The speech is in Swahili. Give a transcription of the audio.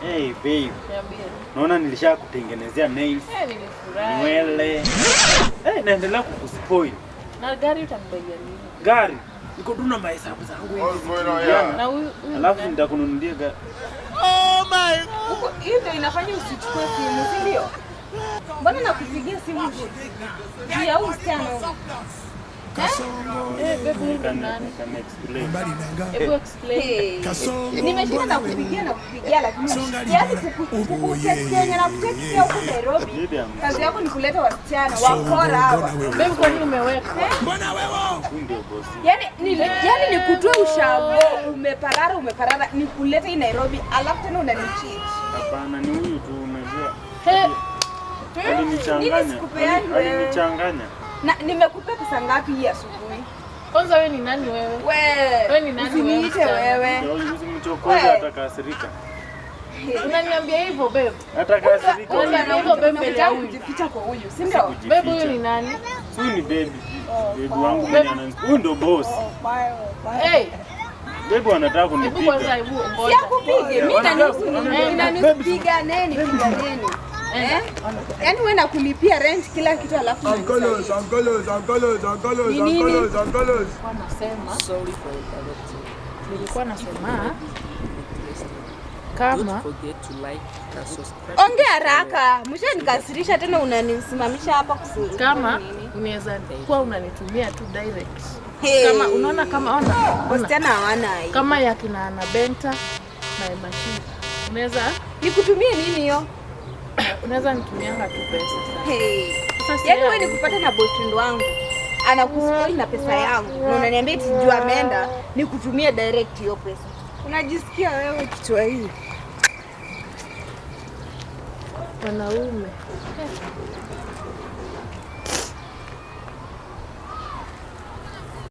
Hey babe. Niambie. Naona nilishakutengenezea nails. Nilifurahi. Nywele. Naendelea kukuspoil. Na gari utanibaiya nini? Gari. Niko tu na mahesabu zangu hivi. Na huyu alafu nitakununulia gari. Oh my God. Hiyo ndio inafanya usichukue simu, si ndio? Mbona nakupigia simu hivi? Ni au msichana? Hebu explain. Nimeshinda na kupigia lakini yaani kukutetea na kutetea huko Nairobi. Kazi yako ni kuleta wasichana wakora hawa. Babe, kwa nini umeweka? Mbona wewe? Yaani nikutoe ushago, umeparara nikulete hii Nairobi alafu tena unanicheat. Hapana, ni huyu tu unajua. Alinichanganya. Na nimekupa pesa ngapi hii asubuhi? Kwanza wewe ni nani wewe? Wewe ni nani wewe? Usiniite wewe. Usimchokoze atakasirika. Unaniambia hivyo babe? Atakasirika. Unaniambia hivyo babe mbele yangu kujificha kwa huyu, si ndio? Babe huyu ni nani? Huyu ni baby. Baby wangu mwenye huyu ndo boss. Hey. Baby anataka kunipiga. Hebu kwanza ngoja. Sikupige. Mimi nanipiga nini? Yaani wewe nakulipia rent kila kitu alafu Angolos. Wanasema sorry for interrupting. Nilikuwa nasema kama ongea haraka. Mshanikasirisha tena unanisimamisha hapa kusuru. Kama unaweza kuwa unanitumia tu direct. Kama unaona kama wasichana hawana hii. Kama ya kina Ana Benta na Emashira. Unaweza nikutumie nini hiyo? Unaweza nitumianga tu pesa sasa. Yaani wewe nikupata na boyfriend wangu anakuspoil na pesa yangu. Na unaniambia eti juu ameenda nikutumie direct hiyo pesa. Unajisikia wewe kichwa hii? Wanaume.